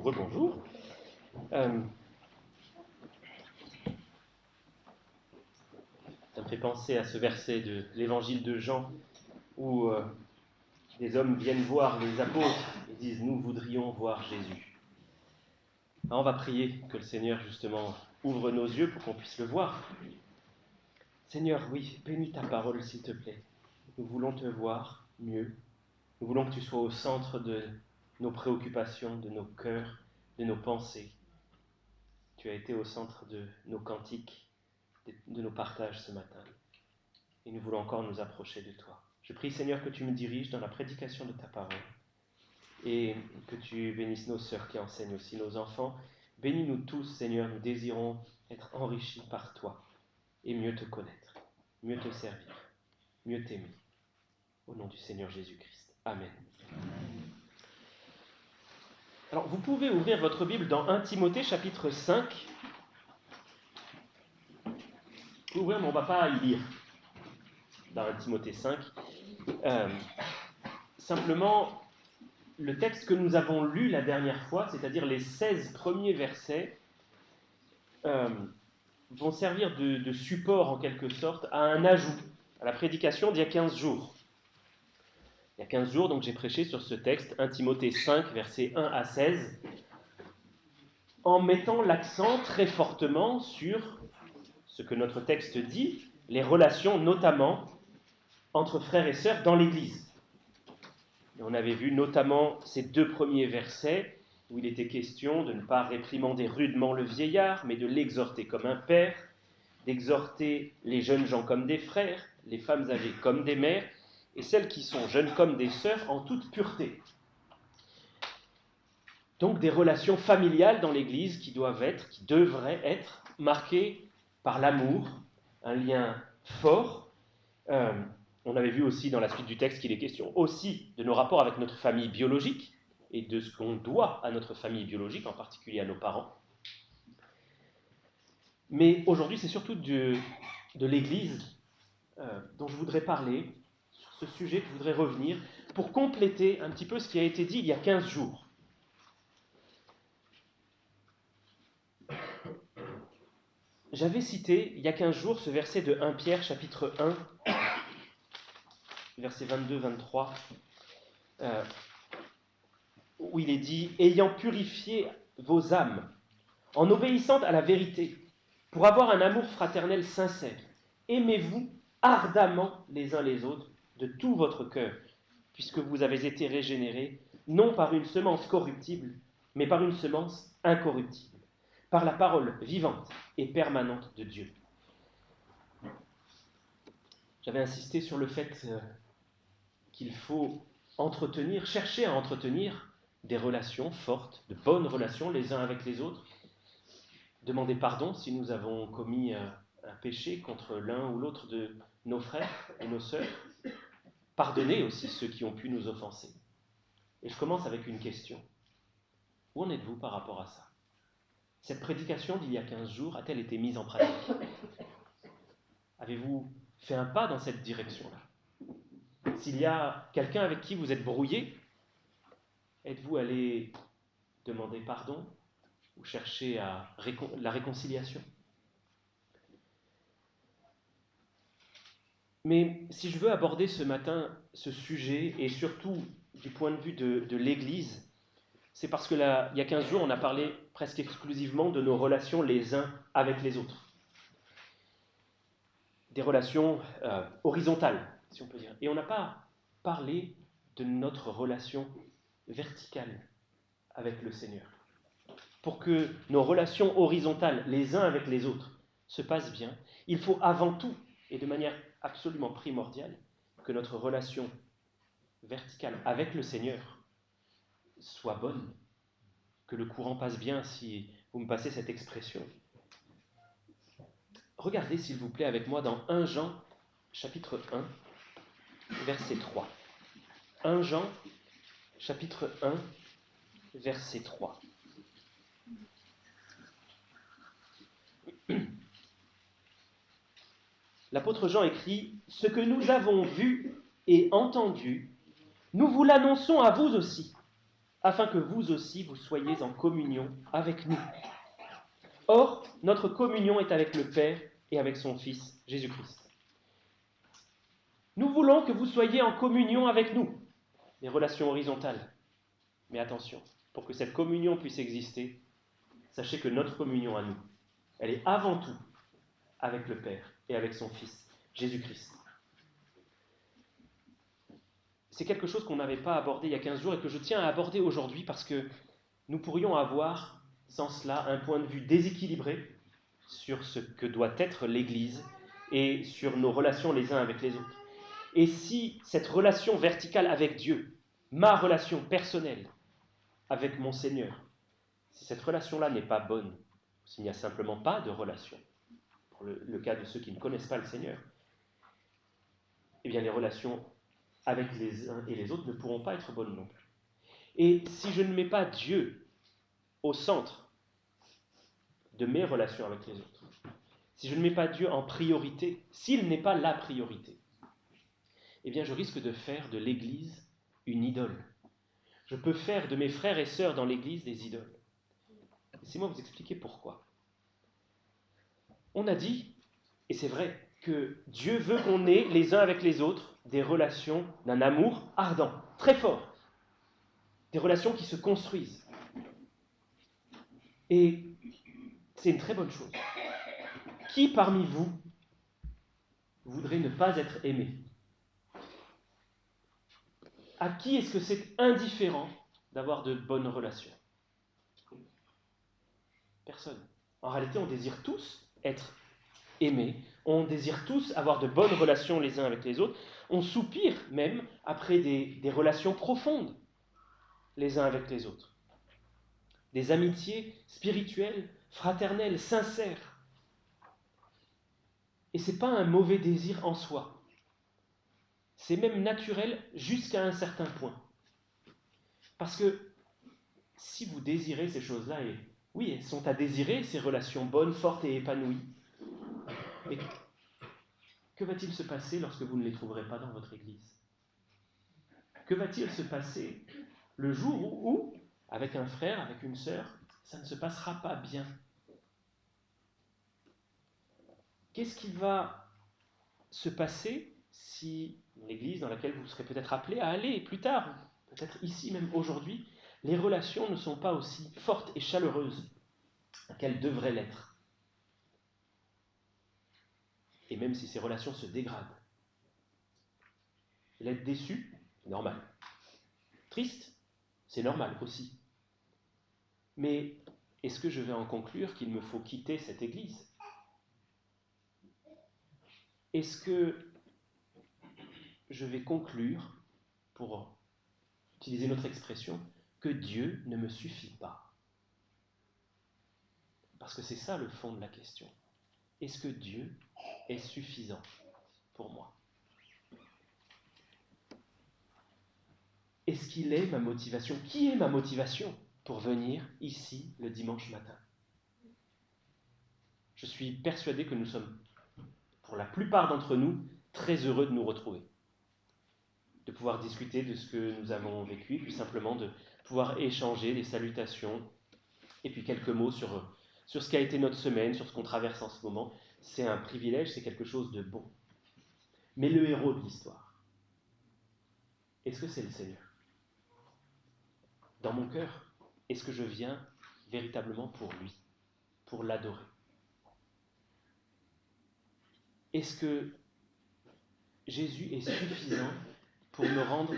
rebonjour. Ça me fait penser à ce verset de l'évangile de Jean où des hommes viennent voir les apôtres et disent « Nous voudrions voir Jésus ». Alors on va prier que le Seigneur justement ouvre nos yeux pour qu'on puisse le voir. Seigneur, oui, bénis ta parole s'il te plaît. Nous voulons te voir mieux. Nous voulons que tu sois au centre de nos préoccupations, de nos cœurs, de nos pensées. Tu as été au centre de nos cantiques, de nos partages ce matin. Et nous voulons encore nous approcher de toi. Je prie, Seigneur, que tu me diriges dans la prédication de ta parole et que tu bénisses nos sœurs qui enseignent aussi, nos enfants. Bénis-nous tous, Seigneur, nous désirons être enrichis par toi et mieux te connaître, mieux te servir, mieux t'aimer. Au nom du Seigneur Jésus-Christ. Amen. Alors, vous pouvez ouvrir votre Bible dans 1 Timothée, chapitre 5. Vous pouvez ouvrir, mais on ne va pas y lire dans 1 Timothée 5. Simplement, le texte que nous avons lu la dernière fois, c'est-à-dire les 16 premiers versets, vont servir de support en quelque sorte à un ajout à la prédication d'il y a 15 jours. Il y a 15 jours, donc j'ai prêché sur ce texte, 1 Timothée 5, versets 1 à 16, en mettant l'accent très fortement sur ce que notre texte dit, les relations notamment entre frères et sœurs dans l'Église. Et on avait vu notamment ces deux premiers versets où il était question de ne pas réprimander rudement le vieillard, mais de l'exhorter comme un père, d'exhorter les jeunes gens comme des frères, les femmes âgées comme des mères, et celles qui sont jeunes comme des sœurs en toute pureté. Donc des relations familiales dans l'Église qui devraient être marquées par l'amour, un lien fort. On avait vu aussi dans la suite du texte qu'il est question aussi de nos rapports avec notre famille biologique et de ce qu'on doit à notre famille biologique, en particulier à nos parents. Mais aujourd'hui, c'est surtout de l'Église dont je voudrais parler, sur ce sujet que je voudrais revenir, pour compléter un petit peu ce qui a été dit il y a 15 jours. J'avais cité il y a 15 jours ce verset de 1 Pierre chapitre 1, versets 22-23, où il est dit « Ayant purifié vos âmes, en obéissant à la vérité, pour avoir un amour fraternel sincère, aimez-vous ardemment les uns les autres de tout votre cœur, puisque vous avez été régénérés, non par une semence corruptible, mais par une semence incorruptible, par la parole vivante et permanente de Dieu. » J'avais insisté sur le fait qu'il faut chercher à entretenir des relations fortes, de bonnes relations les uns avec les autres, demander pardon si nous avons commis un péché contre l'un ou l'autre de nos frères et nos sœurs, pardonner aussi ceux qui ont pu nous offenser. Et je commence avec une question. Où en êtes-vous par rapport à ça? Cette prédication d'il y a 15 jours a-t-elle été mise en pratique? Avez-vous fait un pas dans cette direction-là? S'il y a quelqu'un avec qui vous êtes brouillé, êtes-vous allé demander pardon ou chercher la réconciliation? Mais si je veux aborder ce matin ce sujet, et surtout du point de vue de l'Église, c'est parce que il y a 15 jours, on a parlé presque exclusivement de nos relations les uns avec les autres. Des relations horizontales, si on peut dire. Et on n'a pas parlé de notre relation verticale avec le Seigneur. Pour que nos relations horizontales les uns avec les autres se passent bien, il faut avant tout, et de manière absolument primordiale, que notre relation verticale avec le Seigneur soit bonne, que le courant passe bien, si vous me passez cette expression. Regardez s'il vous plaît avec moi dans 1 Jean chapitre 1, verset 3. 1 Jean chapitre 1, verset 3. L'apôtre Jean écrit « Ce que nous avons vu et entendu, nous vous l'annonçons à vous aussi, afin que vous aussi vous soyez en communion avec nous. Or, notre communion est avec le Père et avec son Fils, Jésus-Christ. Nous voulons que vous soyez en communion avec nous, les relations horizontales. Mais attention, pour que cette communion puisse exister, sachez que notre communion à nous, elle est avant tout avec le Père et avec son Fils, Jésus-Christ. C'est quelque chose qu'on n'avait pas abordé il y a 15 jours et que je tiens à aborder aujourd'hui parce que nous pourrions avoir, sans cela, un point de vue déséquilibré sur ce que doit être l'Église et sur nos relations les uns avec les autres. Et si cette relation verticale avec Dieu, ma relation personnelle avec mon Seigneur, si cette relation-là n'est pas bonne, s'il n'y a simplement pas de relation, pour le cas de ceux qui ne connaissent pas le Seigneur, eh bien les relations avec les uns et les autres ne pourront pas être bonnes non plus. Et si je ne mets pas Dieu au centre de mes relations avec les autres, si je ne mets pas Dieu en priorité, s'il n'est pas la priorité, eh bien je risque de faire de l'Église une idole. Je peux faire de mes frères et sœurs dans l'Église des idoles. Laissez-moi vous expliquer pourquoi. On a dit, et c'est vrai, que Dieu veut qu'on ait les uns avec les autres des relations d'un amour ardent, très fort, des relations qui se construisent. Et c'est une très bonne chose. Qui parmi vous voudrait ne pas être aimé? À qui est-ce que c'est indifférent d'avoir de bonnes relations? Personne. En réalité, on désire tous être aimés, on désire tous avoir de bonnes relations les uns avec les autres, on soupire même après des relations profondes les uns avec les autres. Des amitiés spirituelles, fraternelles, sincères. Et ce n'est pas un mauvais désir en soi. C'est même naturel jusqu'à un certain point. Parce que si vous désirez ces choses-là, et oui, elles sont à désirer, ces relations bonnes, fortes et épanouies, mais que va-t-il se passer lorsque vous ne les trouverez pas dans votre Église? Que va-t-il se passer le jour où, avec un frère, avec une sœur, ça ne se passera pas bien? Qu'est-ce qui va se passer si, dans l'Église dans laquelle vous serez peut-être appelé à aller plus tard, peut-être ici même aujourd'hui, les relations ne sont pas aussi fortes et chaleureuses qu'elles devraient l'être? Et même si ces relations se dégradent, l'être déçu, c'est normal. Triste, c'est normal aussi. Mais est-ce que je vais en conclure qu'il me faut quitter cette Église? Est-ce que je vais conclure, pour utiliser notre expression, que Dieu ne me suffit pas? Parce que c'est ça le fond de la question. Est-ce que Dieu est suffisant pour moi? Est-ce qu'il est ma motivation? Qui est ma motivation pour venir ici le dimanche matin? Je suis persuadé que nous sommes, pour la plupart d'entre nous, très heureux de nous retrouver, de pouvoir discuter de ce que nous avons vécu, et puis simplement de pouvoir échanger des salutations, et puis quelques mots sur ce qu'a été notre semaine, sur ce qu'on traverse en ce moment. C'est un privilège, c'est quelque chose de bon. Mais le héros de l'histoire, est-ce que c'est le Seigneur? Dans mon cœur, est-ce que je viens véritablement pour lui, pour l'adorer? Est-ce que Jésus est suffisant pour me rendre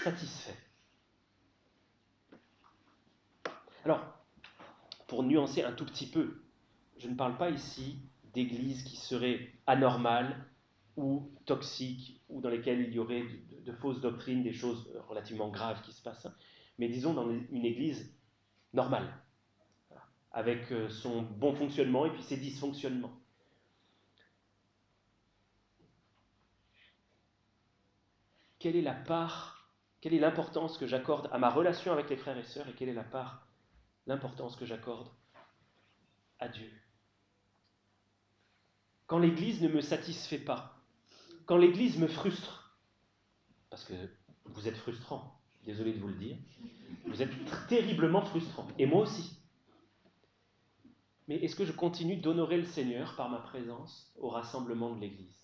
satisfait? Alors, pour nuancer un tout petit peu, je ne parle pas ici d'églises qui seraient anormales ou toxiques, ou dans lesquelles il y aurait de fausses doctrines, des choses relativement graves qui se passent, mais disons dans une église normale, avec son bon fonctionnement et puis ses dysfonctionnements. Quelle est la part, quelle est l'importance que j'accorde à ma relation avec les frères et sœurs, et quelle est l'importance que j'accorde à Dieu? Quand l'Église ne me satisfait pas, quand l'Église me frustre, parce que vous êtes frustrant, désolé de vous le dire, vous êtes terriblement frustrant, et moi aussi. Mais est-ce que je continue d'honorer le Seigneur par ma présence au rassemblement de l'Église?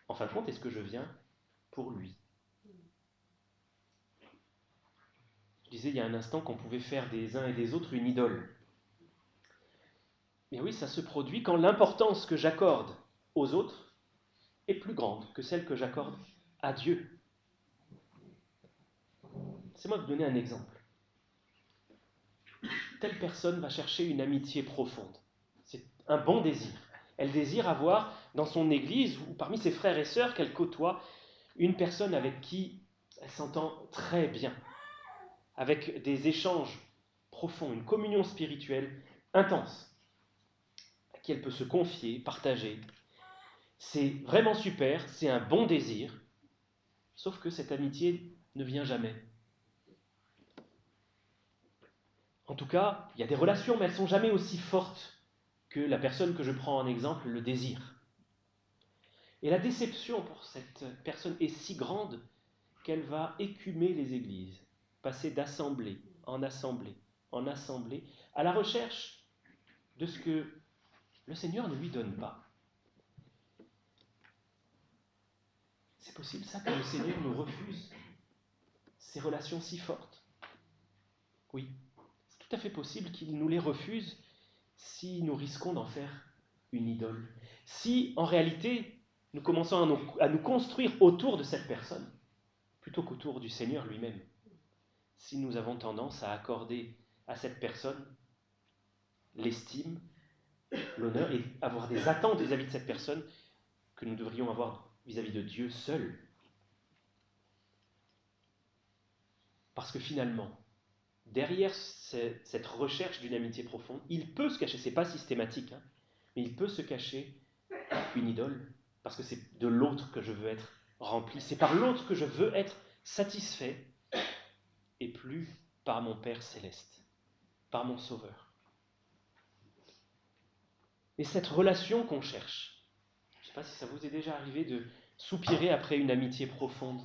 En fin de compte, est-ce que je viens pour lui? Je disais il y a un instant qu'on pouvait faire des uns et des autres une idole. Mais oui, ça se produit quand l'importance que j'accorde aux autres est plus grande que celle que j'accorde à Dieu. Laissez-moi vous donner un exemple. Telle personne va chercher une amitié profonde. C'est un bon désir. Elle désire avoir dans son église ou parmi ses frères et sœurs qu'elle côtoie une personne avec qui elle s'entend très bien, avec des échanges profonds, une communion spirituelle intense, à qui elle peut se confier, partager. C'est vraiment super, c'est un bon désir, sauf que cette amitié ne vient jamais. En tout cas, il y a des relations, mais elles ne sont jamais aussi fortes que la personne que je prends en exemple le désire. Et la déception pour cette personne est si grande qu'elle va écumer les églises, passer d'assemblée en assemblée, en assemblée, à la recherche de ce que le Seigneur ne lui donne pas. C'est possible ça que le Seigneur nous refuse ces relations si fortes? Oui, c'est tout à fait possible qu'il nous les refuse si nous risquons d'en faire une idole. Si en réalité nous commençons à nous construire autour de cette personne, plutôt qu'autour du Seigneur lui-même. Si nous avons tendance à accorder à cette personne l'estime, l'honneur et avoir des attentes vis-à-vis de cette personne que nous devrions avoir vis-à-vis de Dieu seul. Parce que finalement, derrière cette recherche d'une amitié profonde, il peut se cacher, c'est pas systématique, mais il peut se cacher une idole, parce que c'est de l'autre que je veux être rempli, c'est par l'autre que je veux être satisfait, et plus par mon Père céleste, par mon Sauveur. Et cette relation qu'on cherche, je ne sais pas si ça vous est déjà arrivé de soupirer après une amitié profonde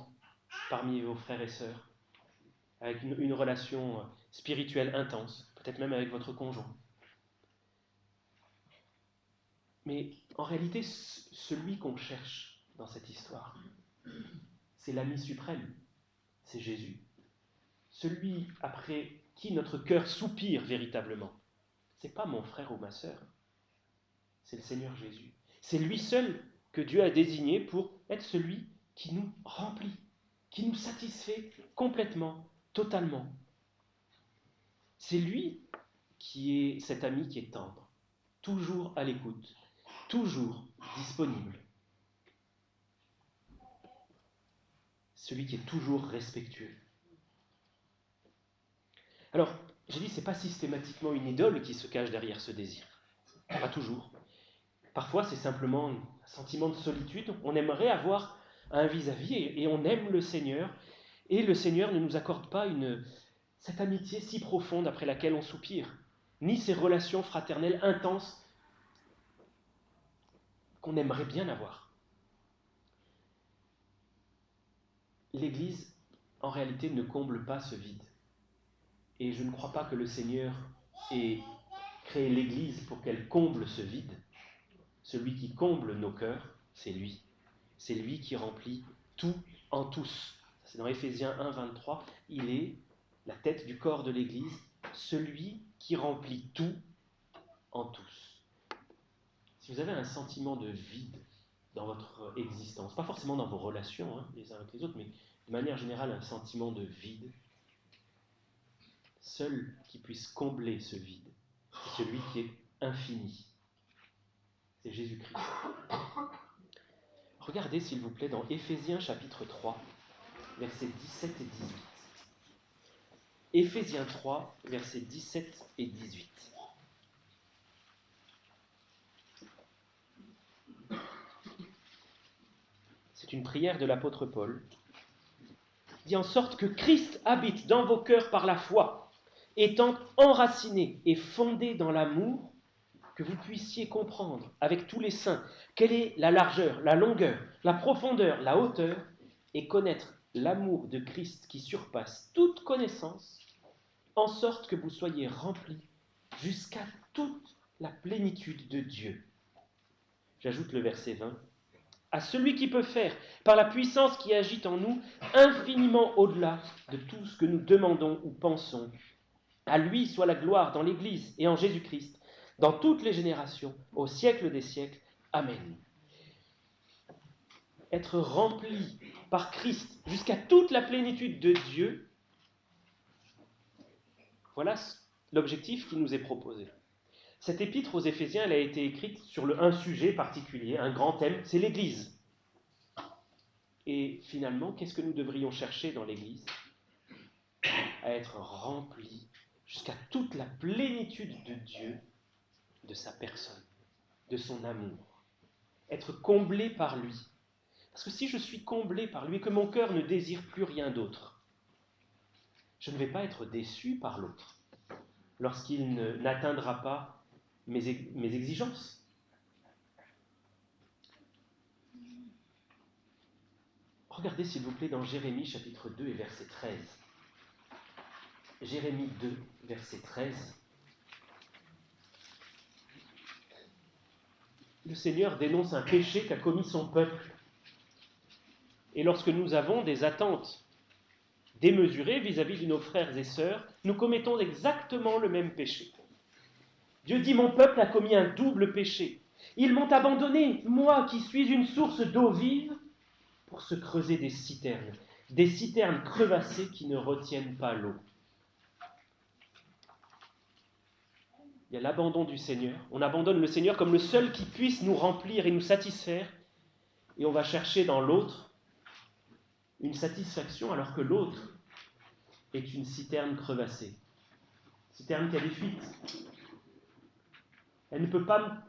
parmi vos frères et sœurs, avec une relation spirituelle intense, peut-être même avec votre conjoint. Mais en réalité, celui qu'on cherche dans cette histoire, c'est l'ami suprême, c'est Jésus. Celui après qui notre cœur soupire véritablement. Ce n'est pas mon frère ou ma sœur, c'est le Seigneur Jésus. C'est lui seul que Dieu a désigné pour être celui qui nous remplit, qui nous satisfait complètement, totalement. C'est lui qui est cet ami qui est tendre, toujours à l'écoute, toujours disponible. Celui qui est toujours respectueux. Alors, j'ai dit, ce n'est pas systématiquement une idole qui se cache derrière ce désir. Pas toujours. Parfois, c'est simplement un sentiment de solitude. On aimerait avoir un vis-à-vis et on aime le Seigneur. Et le Seigneur ne nous accorde pas cette amitié si profonde après laquelle on soupire, ni ces relations fraternelles intenses qu'on aimerait bien avoir. L'Église, en réalité, ne comble pas ce vide. Et je ne crois pas que le Seigneur ait créé l'Église pour qu'elle comble ce vide. Celui qui comble nos cœurs, c'est lui. C'est lui qui remplit tout en tous. C'est dans Éphésiens 1, 23. Il est la tête du corps de l'Église, celui qui remplit tout en tous. Si vous avez un sentiment de vide dans votre existence, pas forcément dans vos relations les uns avec les autres, mais de manière générale un sentiment de vide, seul qui puisse combler ce vide, c'est celui qui est infini. C'est Jésus-Christ. Regardez s'il vous plaît dans Éphésiens chapitre 3, versets 17 et 18. Éphésiens 3, versets 17 et 18. C'est une prière de l'apôtre Paul. Il dit en sorte que Christ habite dans vos cœurs par la foi, étant enraciné et fondé dans l'amour, que vous puissiez comprendre avec tous les saints quelle est la largeur, la longueur, la profondeur, la hauteur, et connaître l'amour de Christ qui surpasse toute connaissance, en sorte que vous soyez remplis jusqu'à toute la plénitude de Dieu. J'ajoute le verset 20. À celui qui peut faire, par la puissance qui agit en nous, infiniment au-delà de tout ce que nous demandons ou pensons. À lui soit la gloire dans l'Église et en Jésus-Christ, dans toutes les générations, au siècle des siècles. Amen. Être rempli par Christ jusqu'à toute la plénitude de Dieu, voilà l'objectif qui nous est proposé. Cette épître aux Éphésiens, elle a été écrite sur un sujet particulier, un grand thème, c'est l'Église. Et finalement, qu'est-ce que nous devrions chercher dans l'Église? À être remplis jusqu'à toute la plénitude de Dieu, de sa personne, de son amour. Être comblé par lui. Parce que si je suis comblé par lui et que mon cœur ne désire plus rien d'autre, je ne vais pas être déçu par l'autre lorsqu'il n'atteindra pas mes exigences. Regardez s'il vous plaît dans Jérémie chapitre 2 et verset 13. Jérémie 2, verset 13. Le Seigneur dénonce un péché qu'a commis son peuple. Et lorsque nous avons des attentes démesurées vis-à-vis de nos frères et sœurs, nous commettons exactement le même péché. Dieu dit, mon peuple a commis un double péché. Ils m'ont abandonné, moi qui suis une source d'eau vive, pour se creuser des citernes crevassées qui ne retiennent pas l'eau. Il y a l'abandon du Seigneur. On abandonne le Seigneur comme le seul qui puisse nous remplir et nous satisfaire. Et on va chercher dans l'autre une satisfaction alors que l'autre est une citerne crevassée. Citerne qui a des fuites. Elle ne peut pas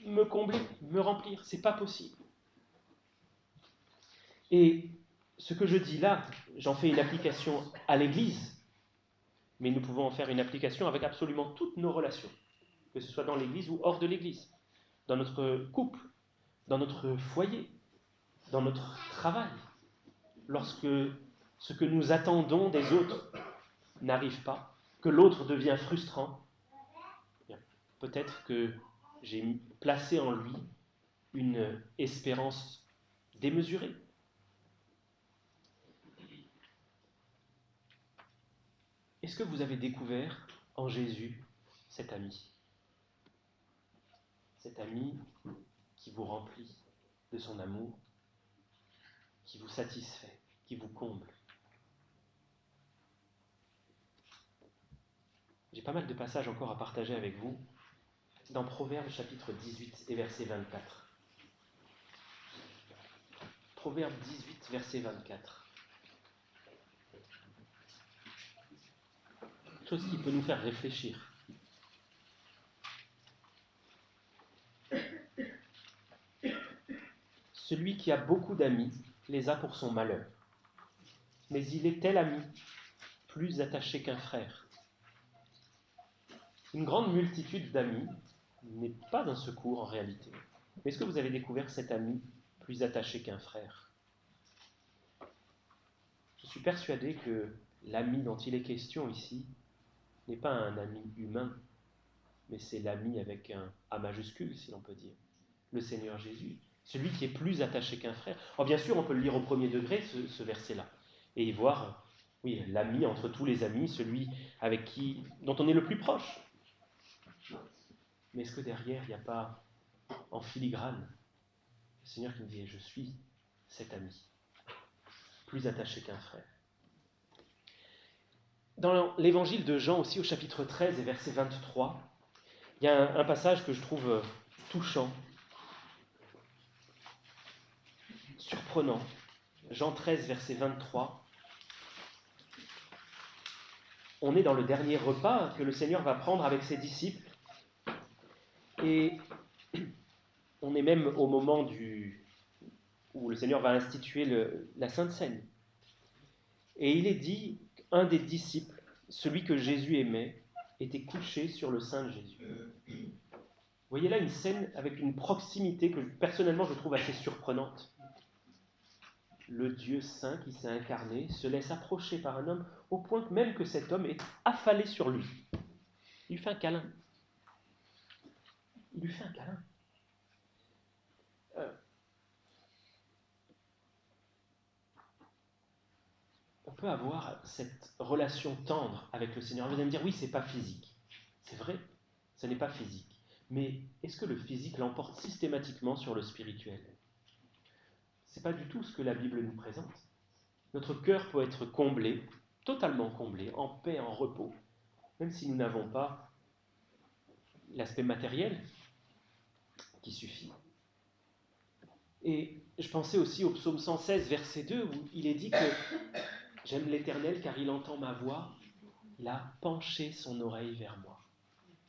me combler, me remplir. C'est pas possible. Et ce que je dis là, j'en fais une application à l'Église, mais nous pouvons en faire une application avec absolument toutes nos relations, que ce soit dans l'Église ou hors de l'Église, dans notre couple, dans notre foyer, dans notre travail. Lorsque ce que nous attendons des autres n'arrive pas, que l'autre devient frustrant, peut-être que j'ai placé en lui une espérance démesurée. Est-ce que vous avez découvert en Jésus cet ami? Cet ami qui vous remplit de son amour, qui vous satisfait, qui vous comble. J'ai pas mal de passages encore à partager avec vous dans Proverbes chapitre 18 et verset 24. Proverbe 18, verset 24. Quelque chose qui peut nous faire réfléchir. Celui qui a beaucoup d'amis les a pour son malheur, mais il est tel ami, plus attaché qu'un frère. Une grande multitude d'amis n'est pas un secours en réalité. Mais est-ce que vous avez découvert cet ami plus attaché qu'un frère? Je suis persuadé que l'ami dont il est question ici n'est pas un ami humain, mais c'est l'ami avec un A majuscule, si l'on peut dire, le Seigneur Jésus, celui qui est plus attaché qu'un frère. Alors bien sûr, on peut le lire au premier degré, ce verset-là, et y voir, oui, l'ami entre tous les amis, celui dont on est le plus proche. Mais est-ce que derrière, il n'y a pas, en filigrane, le Seigneur qui nous dit, je suis cet ami, plus attaché qu'un frère. Dans l'évangile de Jean aussi, au chapitre 13 et verset 23, il y a un passage que je trouve touchant, surprenant. Jean 13, verset 23. On est dans le dernier repas que le Seigneur va prendre avec ses disciples. Et on est même au moment où le Seigneur va instituer la Sainte Seine. Et il est dit qu'un des disciples, celui que Jésus aimait, était couché sur le sein de Jésus. Vous voyez là une scène avec une proximité que personnellement je trouve assez surprenante. le Dieu saint qui s'est incarné se laisse approcher par un homme au point que même que cet homme est affalé sur lui. Il lui fait un câlin. Il lui fait un câlin. On peut avoir cette relation tendre avec le Seigneur. Vous allez me dire, oui, c'est pas physique. C'est vrai, ce n'est pas physique. Mais est-ce que le physique l'emporte systématiquement sur le spirituel? Ce n'est pas du tout ce que la Bible nous présente. Notre cœur peut être comblé, totalement comblé, en paix, en repos, même si nous n'avons pas l'aspect matériel qui suffit. Et je pensais aussi au psaume 116, verset 2, où il est dit que j'aime l'Éternel car il entend ma voix, il a penché son oreille vers moi.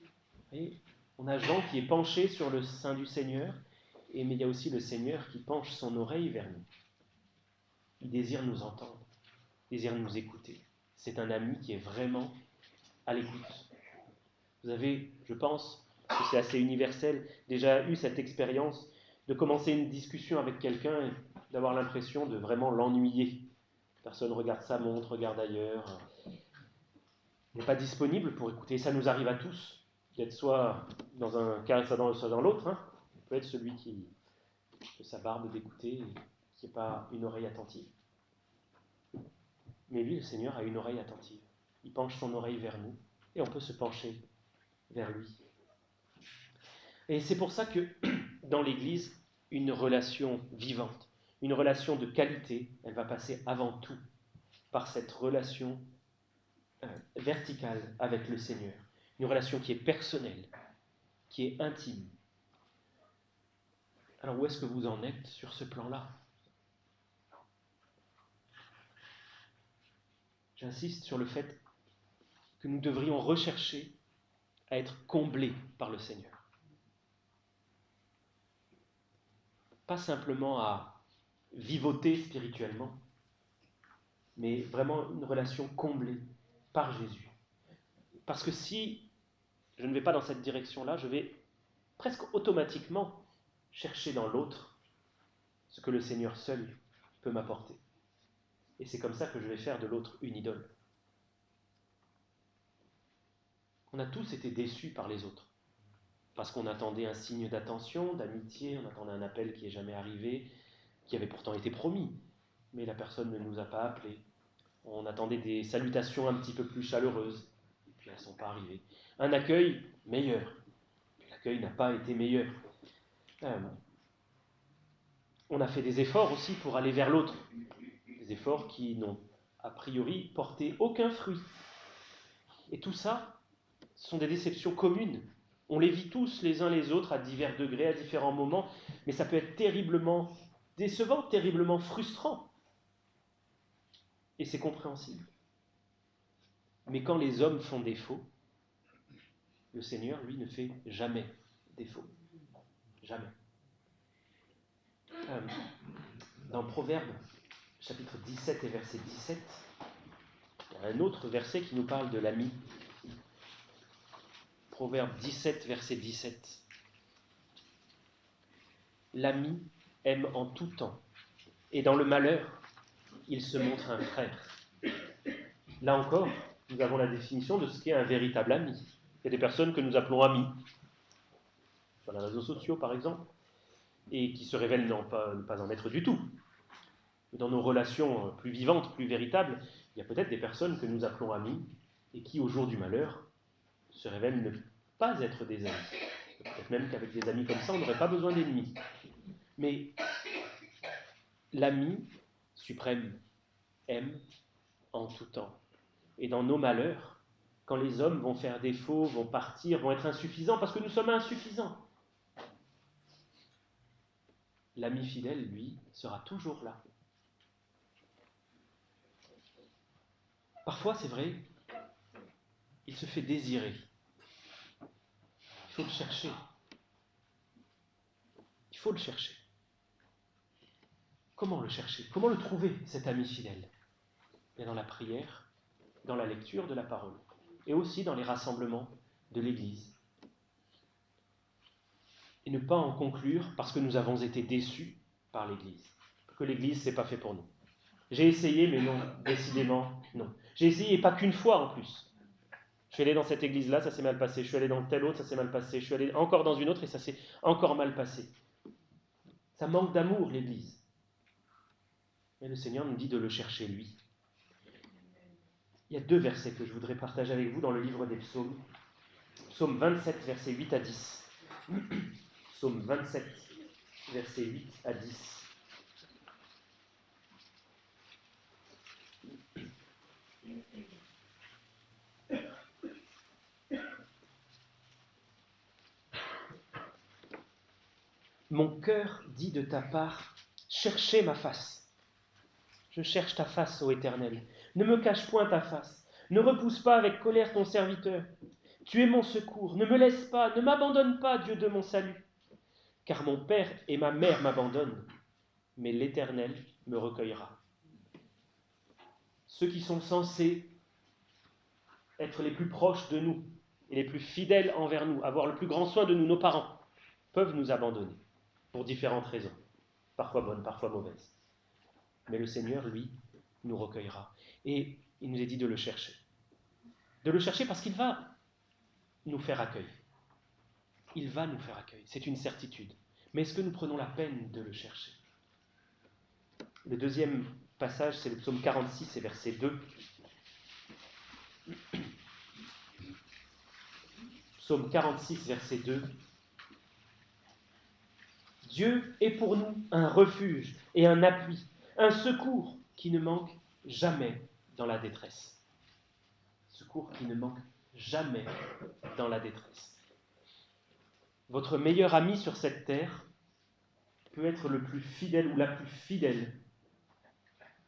Vous voyez, on a Jean qui est penché sur le sein du Seigneur, mais il y a aussi le Seigneur qui penche son oreille vers nous. Il désire nous entendre, il désire nous écouter. C'est un ami qui est vraiment à l'écoute. Vous avez, je pense, que c'est assez universel, déjà eu cette expérience de commencer une discussion avec quelqu'un et d'avoir l'impression de vraiment l'ennuyer. Personne regarde sa montre, regarde ailleurs, n'est pas disponible pour écouter. Ça nous arrive à tous, d'être soit dans un cas, soit dans l'autre. Hein. On peut être celui qui fait sa barbe d'écouter et qui n'a pas une oreille attentive. Mais lui, le Seigneur, a une oreille attentive. Il penche son oreille vers nous et on peut se pencher vers lui. Et c'est pour ça que dans l'Église, une relation vivante, une relation de qualité, elle va passer avant tout par cette relation verticale avec le Seigneur. Une relation qui est personnelle, qui est intime. Alors où est-ce que vous en êtes sur ce plan-là? J'insiste sur le fait que nous devrions rechercher à être comblés par le Seigneur. Pas simplement à vivoter spirituellement, mais vraiment une relation comblée par Jésus. Parce que si je ne vais pas dans cette direction-là, je vais presque automatiquement chercher dans l'autre ce que le Seigneur seul peut m'apporter. Et c'est comme ça que je vais faire de l'autre une idole. On a tous été déçus par les autres, parce qu'on attendait un signe d'attention, d'amitié, on attendait un appel qui n'est jamais arrivé, qui avait pourtant été promis, mais la personne ne nous a pas appelés. On attendait des salutations un petit peu plus chaleureuses, et puis elles ne sont pas arrivées. Un accueil meilleur, puis l'accueil n'a pas été meilleur. On a fait des efforts aussi pour aller vers l'autre, des efforts qui n'ont a priori porté aucun fruit. Et tout ça, ce sont des déceptions communes. On les vit tous les uns les autres à divers degrés, à différents moments, mais ça peut être terriblement décevant, terriblement frustrant. Et c'est compréhensible. Mais quand les hommes font défaut, le Seigneur, lui, ne fait jamais défaut. Jamais. Dans Proverbe, chapitre 17 et verset 17, il y a un autre verset qui nous parle de l'ami. Proverbe 17, verset 17. L'ami aime en tout temps, et dans le malheur, il se montre un frère. Là encore, nous avons la définition de ce qu'est un véritable ami. Il y a des personnes que nous appelons amis, sur les réseaux sociaux par exemple, et qui se révèlent ne pas en être du tout. Mais dans nos relations plus vivantes, plus véritables, il y a peut-être des personnes que nous appelons amis, et qui, au jour du malheur, se révèlent ne pas être des amis. Peut-être même qu'avec des amis comme ça, on n'aurait pas besoin d'ennemis. Mais l'ami suprême aime en tout temps. Et dans nos malheurs, quand les hommes vont faire défaut, vont partir, vont être insuffisants, parce que nous sommes insuffisants, l'ami fidèle, lui, sera toujours là. Parfois, c'est vrai, il se fait désirer. Il faut le chercher. Il faut le chercher. Comment le chercher? Comment le trouver, cet ami fidèle? Bien dans la prière, dans la lecture de la parole, et aussi dans les rassemblements de l'Église. Et ne pas en conclure parce que nous avons été déçus par l'Église. que l'Église, c'est pas fait pour nous. J'ai essayé, mais non, décidément, non. J'ai essayé, et pas qu'une fois en plus. Je suis allé dans cette église-là, ça s'est mal passé. Je suis allé dans telle autre, ça s'est mal passé. Je suis allé encore dans une autre, et ça s'est encore mal passé. Ça manque d'amour, l'Église. Et le Seigneur nous dit de le chercher, lui. Il y a 2 versets que je voudrais partager avec vous dans le livre des psaumes. Psaume 27, versets 8 à 10. Psaume 27, versets 8 à 10. Mon cœur dit de ta part, cherchez ma face. Je cherche ta face, ô Éternel. Ne me cache point ta face. Ne repousse pas avec colère ton serviteur. Tu es mon secours. Ne me laisse pas, ne m'abandonne pas, Dieu de mon salut. Car mon père et ma mère m'abandonnent, mais l'Éternel me recueillera. Ceux qui sont censés être les plus proches de nous et les plus fidèles envers nous, avoir le plus grand soin de nous, nos parents, peuvent nous abandonner pour différentes raisons, parfois bonnes, parfois mauvaises. Mais le Seigneur, lui, nous recueillera. Et il nous est dit de le chercher. De le chercher parce qu'il va nous faire accueil. Il va nous faire accueil, c'est une certitude. Mais est-ce que nous prenons la peine de le chercher? Le deuxième passage, c'est le psaume 46 et verset 2. Psaume 46, verset 2. Dieu est pour nous un refuge et un appui, un secours qui ne manque jamais dans la détresse. Secours qui ne manque jamais dans la détresse. Votre meilleur ami sur cette terre peut être le plus fidèle ou la plus fidèle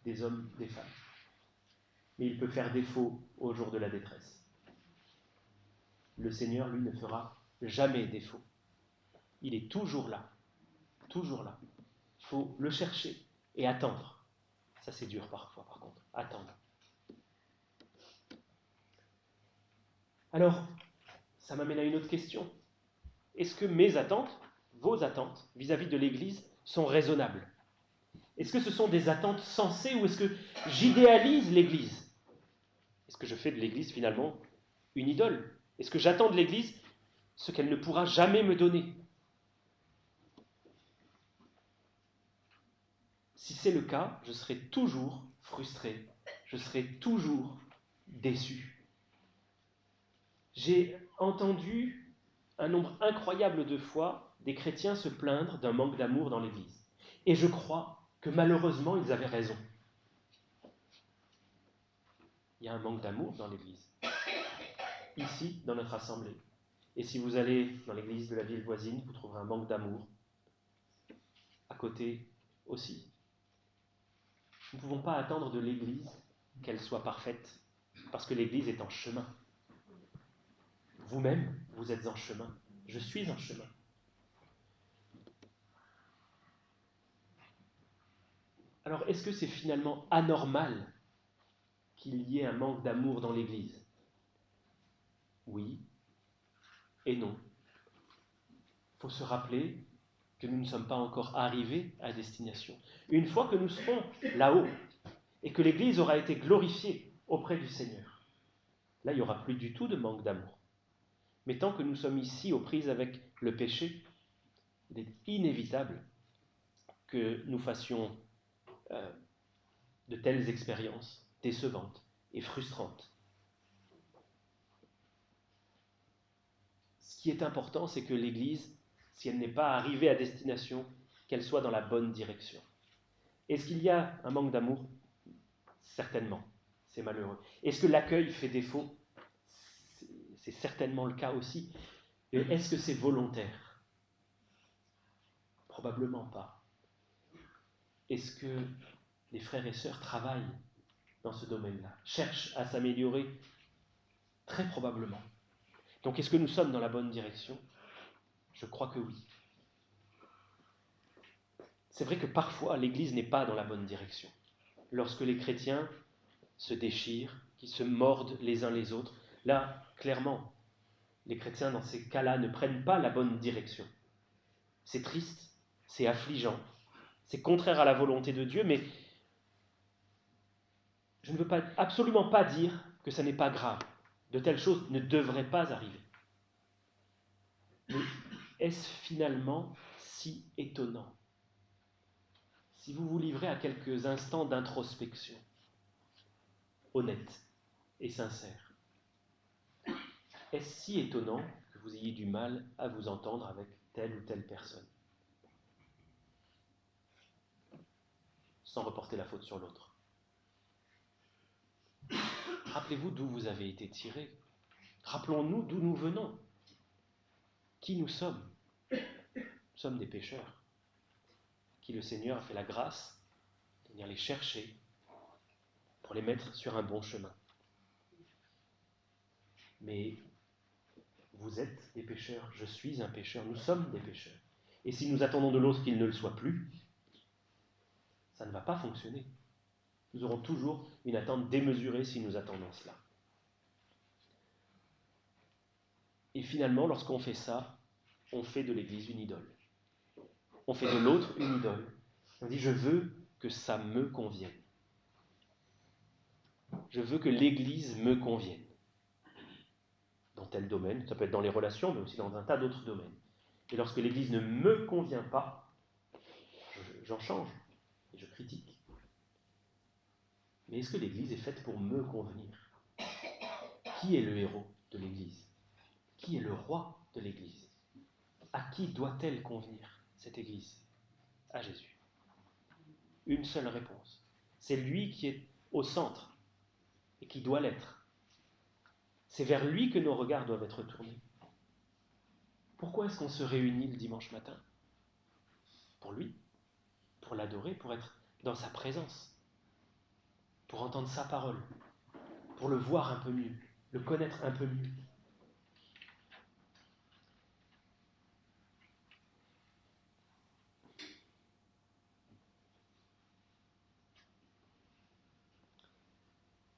des hommes, des femmes. Mais il peut faire défaut au jour de la détresse. Le Seigneur, lui, ne fera jamais défaut. Il est toujours là. Toujours là. Il faut le chercher et attendre. Ça, c'est dur parfois, par contre. Attendre. Alors, ça m'amène à une autre question. Est-ce que mes attentes, vos attentes, vis-à-vis de l'Église, sont raisonnables? Est-ce que ce sont des attentes sensées ou est-ce que j'idéalise l'Église? Est-ce que je fais de l'Église, finalement, une idole? Est-ce que j'attends de l'Église ce qu'elle ne pourra jamais me donner? Si c'est le cas, je serai toujours frustré, je serai toujours déçu. J'ai entendu un nombre incroyable de fois des chrétiens se plaindre d'un manque d'amour dans l'Église. Et je crois que malheureusement, ils avaient raison. Il y a un manque d'amour dans l'Église, ici, dans notre assemblée. Et si vous allez dans l'église de la ville voisine, vous trouverez un manque d'amour. À côté aussi. Nous ne pouvons pas attendre de l'Église qu'elle soit parfaite, parce que l'Église est en chemin. Vous-même, vous êtes en chemin. Je suis en chemin. Alors, est-ce que c'est finalement anormal qu'il y ait un manque d'amour dans l'Église? Oui et non. Il faut se rappeler que nous ne sommes pas encore arrivés à destination. Une fois que nous serons là-haut et que l'Église aura été glorifiée auprès du Seigneur, là, il n'y aura plus du tout de manque d'amour. Mais tant que nous sommes ici aux prises avec le péché, il est inévitable que nous fassions de telles expériences décevantes et frustrantes. Ce qui est important, c'est que l'Église, si elle n'est pas arrivée à destination, qu'elle soit dans la bonne direction. Est-ce qu'il y a un manque d'amour? Certainement, c'est malheureux. Est-ce que l'accueil fait défaut? C'est certainement le cas aussi. Et est-ce que c'est volontaire? Probablement pas. Est-ce que les frères et sœurs travaillent dans ce domaine-là, cherchent à s'améliorer? Très probablement. Donc est-ce que nous sommes dans la bonne direction? Je crois que oui. C'est vrai que parfois l'Église n'est pas dans la bonne direction. Lorsque les chrétiens se déchirent, qui se mordent les uns les autres, là, clairement, les chrétiens dans ces cas-là ne prennent pas la bonne direction. C'est triste, c'est affligeant, c'est contraire à la volonté de Dieu, mais je ne veux absolument pas dire que ça n'est pas grave. De telles choses ne devraient pas arriver. Mais est-ce finalement si étonnant? Si vous vous livrez à quelques instants d'introspection, honnête et sincère, est-ce si étonnant que vous ayez du mal à vous entendre avec telle ou telle personne, sans reporter la faute sur l'autre? Rappelez-vous d'où vous avez été tirés. Rappelons-nous d'où nous venons. Qui nous sommes? Nous sommes des pécheurs, qui le Seigneur a fait la grâce de venir les chercher pour les mettre sur un bon chemin. Mais vous êtes des pécheurs, je suis un pécheur, nous sommes des pécheurs. Et si nous attendons de l'autre qu'il ne le soit plus, ça ne va pas fonctionner. Nous aurons toujours une attente démesurée si nous attendons cela. Et finalement, lorsqu'on fait ça, on fait de l'Église une idole. On fait de l'autre une idole. On dit, je veux que ça me convienne. Je veux que l'Église me convienne. Dans tel domaine, ça peut être dans les relations, mais aussi dans un tas d'autres domaines. Et lorsque l'Église ne me convient pas, j'en change et je critique. Mais est-ce que l'Église est faite pour me convenir? Qui est le héros de l'Église? Qui est le roi de l'Église? À qui doit-elle convenir, cette Église? À Jésus. Une seule réponse. C'est lui qui est au centre et qui doit l'être. C'est vers lui que nos regards doivent être tournés. Pourquoi est-ce qu'on se réunit le dimanche matin? Pour lui, pour l'adorer, pour être dans sa présence, pour entendre sa parole, pour le voir un peu mieux, le connaître un peu mieux.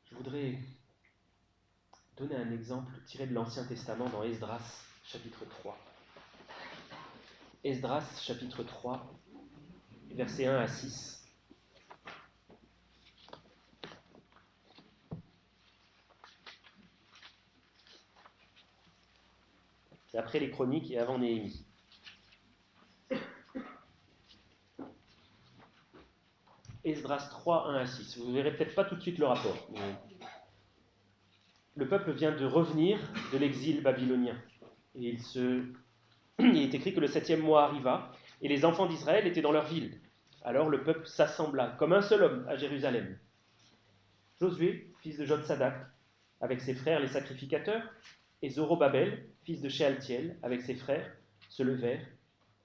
Je voudrais donner un exemple tiré de l'Ancien Testament dans Esdras, chapitre 3. Esdras, chapitre 3, versets 1 à 6. C'est après les Chroniques et avant Néhémie. Esdras 3, 1 à 6. Vous ne verrez peut-être pas tout de suite le rapport. Mais le peuple vient de revenir de l'exil babylonien. Et il est écrit que le 7e mois arriva, et les enfants d'Israël étaient dans leur ville. Alors le peuple s'assembla comme un seul homme à Jérusalem. Josué, fils de Jotsadak, avec ses frères les sacrificateurs, et Zorobabel, fils de Shealtiel, avec ses frères, se levèrent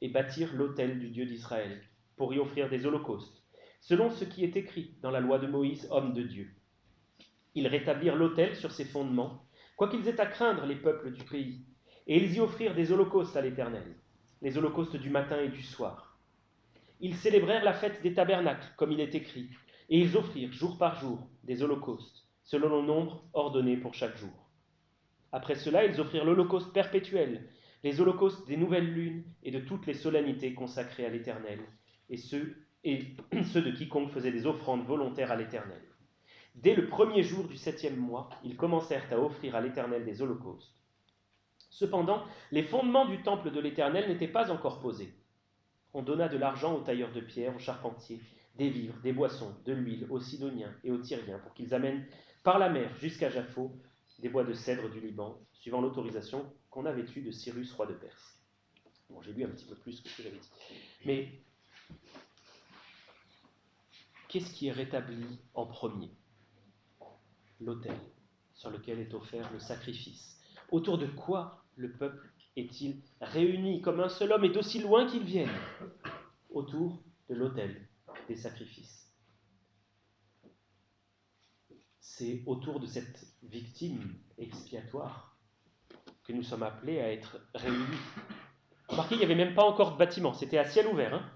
et bâtirent l'autel du Dieu d'Israël, pour y offrir des holocaustes, selon ce qui est écrit dans la loi de Moïse, homme de Dieu. Ils rétablirent l'autel sur ses fondements, quoiqu'ils aient à craindre les peuples du pays, et ils y offrirent des holocaustes à l'Éternel, les holocaustes du matin et du soir. Ils célébrèrent la fête des tabernacles, comme il est écrit, et ils offrirent jour par jour des holocaustes, selon le nombre ordonné pour chaque jour. Après cela, ils offrirent l'holocauste perpétuel, les holocaustes des nouvelles lunes et de toutes les solennités consacrées à l'Éternel, et ceux de quiconque faisait des offrandes volontaires à l'Éternel. Dès le premier jour du 7e mois, ils commencèrent à offrir à l'Éternel des holocaustes. Cependant, les fondements du temple de l'Éternel n'étaient pas encore posés. On donna de l'argent aux tailleurs de pierre, aux charpentiers, des vivres, des boissons, de l'huile aux Sidoniens et aux Tyriens pour qu'ils amènent par la mer jusqu'à Japhos des bois de cèdre du Liban, suivant l'autorisation qu'on avait eue de Cyrus, roi de Perse. Bon, j'ai lu un petit peu plus que ce que j'avais dit. Mais qu'est-ce qui est rétabli en premier? L'autel sur lequel est offert le sacrifice. Autour de quoi le peuple est-il réuni comme un seul homme et d'aussi loin qu'il vienne? Autour de l'autel des sacrifices. C'est autour de cette victime expiatoire que nous sommes appelés à être réunis. Remarquez, il n'y avait même pas encore de bâtiment, c'était à ciel ouvert.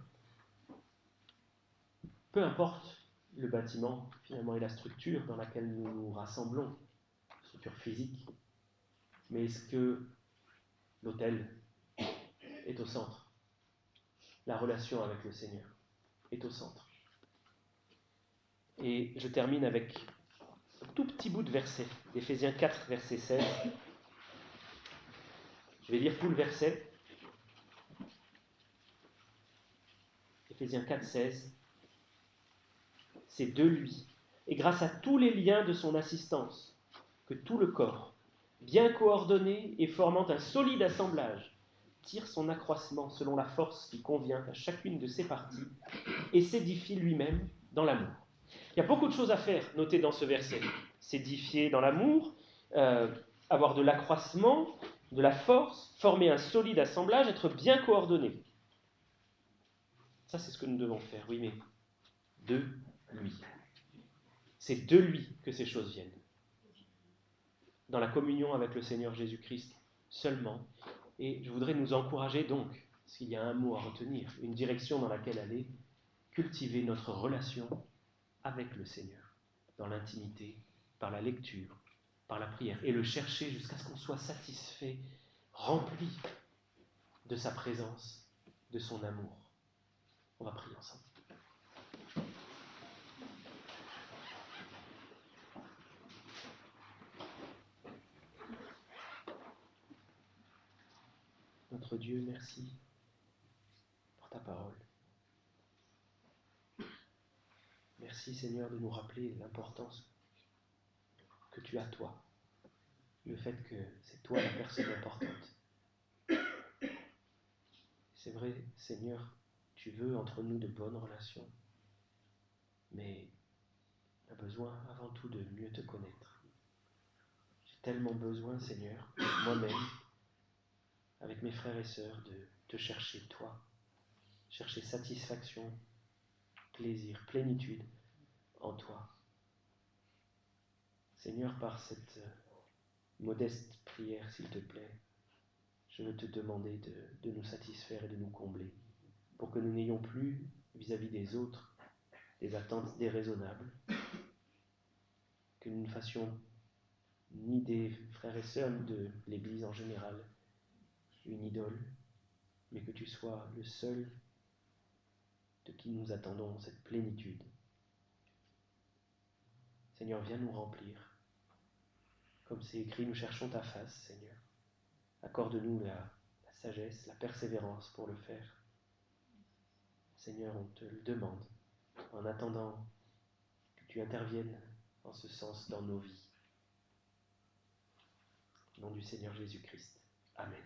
Peu importe le bâtiment, finalement, et la structure dans laquelle nous nous rassemblons, structure physique, mais est-ce que l'autel est au centre? La relation avec le Seigneur. est au centre. Et je termine avec un tout petit bout de verset, d'Éphésiens 4, verset 16. Je vais lire tout le verset. Éphésiens 4, 16. C'est de lui, et grâce à tous les liens de son assistance, que tout le corps, bien coordonné et formant un solide assemblage, tire son accroissement selon la force qui convient à chacune de ses parties et s'édifie lui-même dans l'amour. Il y a beaucoup de choses à faire, notées dans ce verset. S'édifier dans l'amour, avoir de l'accroissement, de la force, former un solide assemblage, être bien coordonné. Ça, c'est ce que nous devons faire, oui, mais de lui. C'est de lui que ces choses viennent. Dans la communion avec le Seigneur Jésus-Christ seulement. Et je voudrais nous encourager donc, s'il y a un mot à retenir, une direction dans laquelle aller, cultiver notre relation avec le Seigneur, dans l'intimité, par la lecture, par la prière, et le chercher jusqu'à ce qu'on soit satisfait, rempli de sa présence, de son amour. On va prier ensemble. Notre Dieu, merci pour ta parole. Merci Seigneur de nous rappeler l'importance que tu as toi, le fait que c'est toi la personne importante. C'est vrai Seigneur, tu veux entre nous de bonnes relations, mais on a besoin avant tout de mieux te connaître. J'ai tellement besoin Seigneur, moi-même, avec mes frères et sœurs, de te chercher toi, chercher satisfaction, plaisir, plénitude en toi. Seigneur, par cette modeste prière, s'il te plaît, je veux te demander de nous satisfaire et de nous combler, pour que nous n'ayons plus, vis-à-vis des autres, des attentes déraisonnables, que nous ne fassions ni des frères et sœurs, ni de l'Église en général, une idole, mais que tu sois le seul de qui nous attendons cette plénitude. Seigneur, viens nous remplir. Comme c'est écrit, nous cherchons ta face, Seigneur. Accorde-nous la sagesse, la persévérance pour le faire. Seigneur, on te le demande, en attendant que tu interviennes en ce sens dans nos vies. Au nom du Seigneur Jésus-Christ. Amen.